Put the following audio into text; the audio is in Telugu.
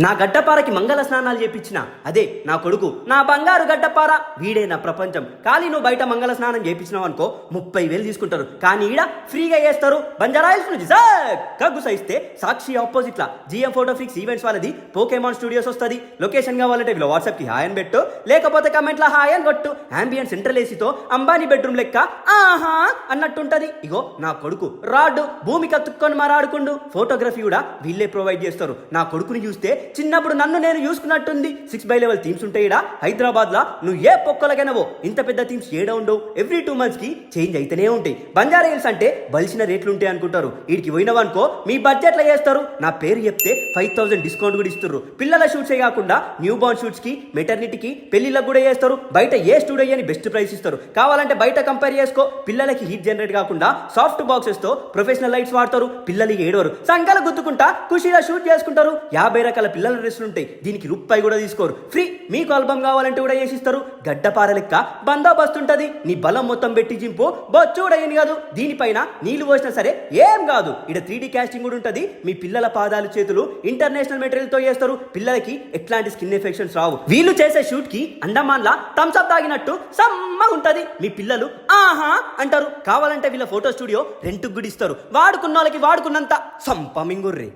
నా గడ్డపారకి మంగళ స్నానాలు చేపించిన అదే నా కొడుకు, నా బంగారు గడ్డపార, వీడే నా ప్రపంచం. ఖాళీ నువ్వు బయట మంగళ స్నానం చేపించినావు అనుకో 30,000 తీసుకుంటారు, కానీ ఈడ ఫ్రీగా చేస్తారు. బంజారాయిల్స్ నుంచి కగ్గు సైస్తే సాక్షి ఆపోజిట్ లా జిఎం ఫోటో ఫిక్స్ ఈవెంట్స్ వాళ్ళది పోకేమాన్ స్టూడియోస్ వస్తుంది. లొకేషన్ కావాలంటే వీళ్ళు వాట్సాప్ కి హాయ్ అని పెట్టు, లేకపోతే కమెంట్ లో హాయ్ అని కొట్టు. అంబియన్ సెంట్రల్ ఏసీతో అంబానీ బెడ్రూమ్ లెక్క ఆహా అన్నట్టుంటది. ఇగో నా కొడుకు రాడ్డు భూమి కత్తుక్కొని మారాడుకుండు. ఫోటోగ్రఫీ కూడా వీళ్ళే ప్రొవైడ్ చేస్తారు. నా కొడుకుని చూస్తే చిన్నప్పుడు నన్ను నేను చూసుకున్నట్టుంది. 6 లెవెల్ థీమ్స్ ఉంటాయి ఈడ హైదరాబాద్ లా. నువ్వు ఏ పొక్కలకైనావో ఇంత పెద్ద థీమ్స్ ఏడ ఉండవు. ఎవ్రీ 2 months కి చేంజ్ అయితేనే ఉంటాయి. బంజారా హిల్స్ అంటే బలిసిన రేట్లు ఉంటాయి అనుకుంటారు. వీడికి పోయినవనుకో మీ బడ్జెట్ లో చేస్తారు. నా పేరు చెప్తే 5,000 డిస్కౌంట్ కూడా ఇస్తారు. పిల్లల షూట్స్ కాకుండా న్యూ బార్న్ షూట్స్ కి, మెటర్నిటీకి, పెళ్లిళ్ళకు కూడా చేస్తారు. బయట ఏ స్టూడియో అని బెస్ట్ ప్రైస్ ఇస్తారు. కావాలంటే బయట కంపేర్ చేసుకో. పిల్లలకి హీట్ జనరేట్ కాకుండా సాఫ్ట్ బాక్సెస్ తో ప్రొఫెషనల్ లైట్స్ వాడతారు. పిల్లలకి ఏడవరు, సంకలు గుద్దుకుంటా ఖుషీగా షూట్ చేసుకుంటారు. 50 రకాల పిల్లల డ్రెస్సులు ఉంటాయి. దీనికి రూపాయి కూడా తీసుకోరు. ఫ్రీ. మీకు ఆల్బమ్ కావాలంటే కూడా చేసిస్తారు. గడ్డపార లెక్క బందోబస్తు ఉంటది. నీ బలం మొత్తం పెట్టి జింపు బొచ్చు కూడా ఏం కాదు. దీనిపైన నీళ్లు పోసినా సరే ఏం కాదు. ఇక్కడ 3D కాస్టింగ్ కూడా ఉంటది. మీ పిల్లల పాదాలు చేతులు ఇంటర్నేషనల్ మెటీరియల్ తో చేస్తారు. పిల్లలకి ఎట్లాంటి స్కిన్ ఎఫెక్షన్స్ రావు. వీళ్ళు చేసే షూట్ కి అండమాన్ లా థమ్స్ అప్ తాగినట్టు సమ్మగా ఉంటది. మీ పిల్లలు ఆహా అంటారు. కావాలంటే వీళ్ళ ఫోటో స్టూడియో రెంట్ కూడా ఇస్తారు. వాడుకున్న వాళ్ళకి వాడుకున్నంత సంపమింగుర్రి.